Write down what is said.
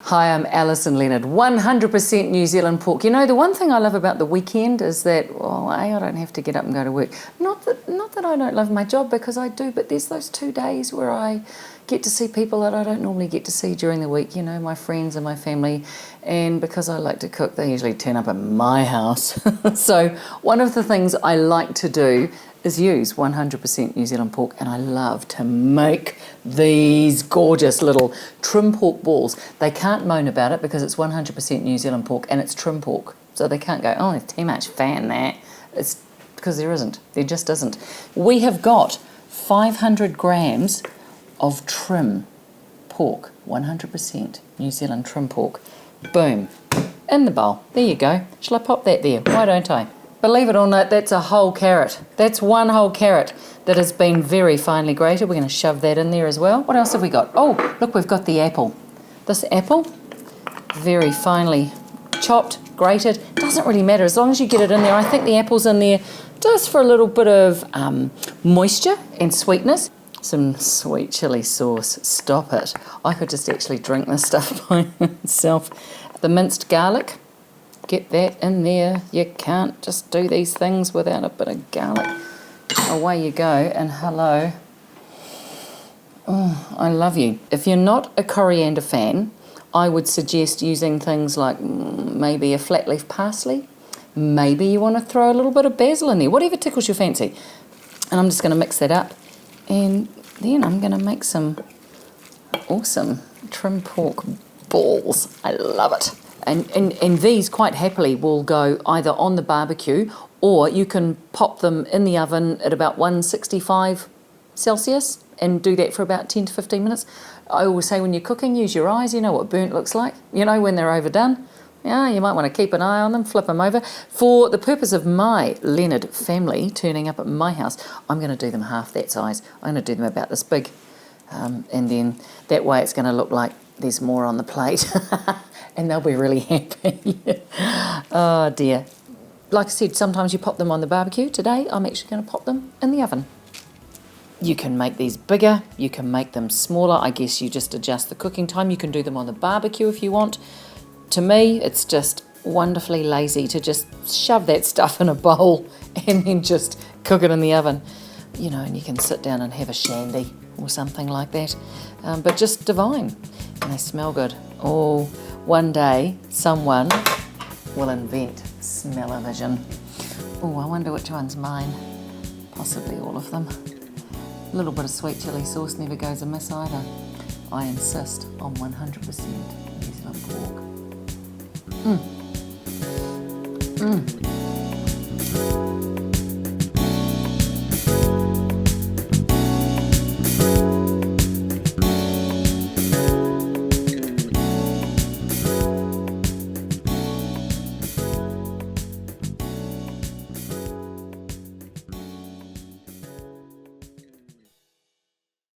Hi, I'm Alison Leonard, 100% New Zealand pork. You know, the one thing I love about the weekend is that, well, I don't have to get up and go to work. Not that I don't love my job, because I do, but there's those 2 days where I get to see people that I don't normally get to see during the week, you know, my friends and my family. And because I like to cook, they usually turn up at my house. So one of the things I like to do is use 100% New Zealand pork, and I love to make these gorgeous little trim pork balls. They can't moan about it because it's 100% New Zealand pork and it's trim pork. So they can't go, oh, there's too much fat in that. It's because there isn't. There just isn't. We have got 500 grams of trim pork, 100% New Zealand trim pork. Boom, in the bowl. There you go. Shall I pop that there? Why don't I? Believe it or not, that's a whole carrot. That's one whole carrot that has been very finely grated. We're going to shove that in there as well. What else have we got? Oh, look, we've got the apple. This apple, very finely chopped, grated. Doesn't really matter as long as you get it in there. I think the apple's in there just for a little bit of moisture and sweetness. Some sweet chilli sauce. Stop it. I could just actually drink this stuff by itself. The minced garlic. Get that in there. You can't just do these things without a bit of garlic. Away you go, and hello. Oh, I love you. If you're not a coriander fan, I would suggest using things like maybe a flat leaf parsley. Maybe you want to throw a little bit of basil in there, whatever tickles your fancy. And I'm just going to mix that up. And then I'm going to make some awesome trim pork balls. I love it. And these quite happily will go either on the barbecue, or you can pop them in the oven at about 165 Celsius and do that for about 10 to 15 minutes. I always say when you're cooking, use your eyes. You know what burnt looks like. You know when they're overdone. Yeah, you might want to keep an eye on them, flip them over. For the purpose of my Leonard family turning up at my house, I'm going to do them half that size. I'm going to do them about this big. And then that way it's going to look like there's more on the plate. And they'll be really happy. Oh dear. Like I said, sometimes you pop them on the barbecue. Today, I'm actually going to pop them in the oven. You can make these bigger. You can make them smaller. I guess you just adjust the cooking time. You can do them on the barbecue if you want. To me, it's just wonderfully lazy to just shove that stuff in a bowl and then just cook it in the oven. You know, and you can sit down and have a shandy or something like that. But just divine. And they smell good. Oh, one day someone will invent smell-o-vision. Oh, I wonder which one's mine. Possibly all of them. A little bit of sweet chilli sauce never goes amiss either. I insist on 100% New Zealand pork.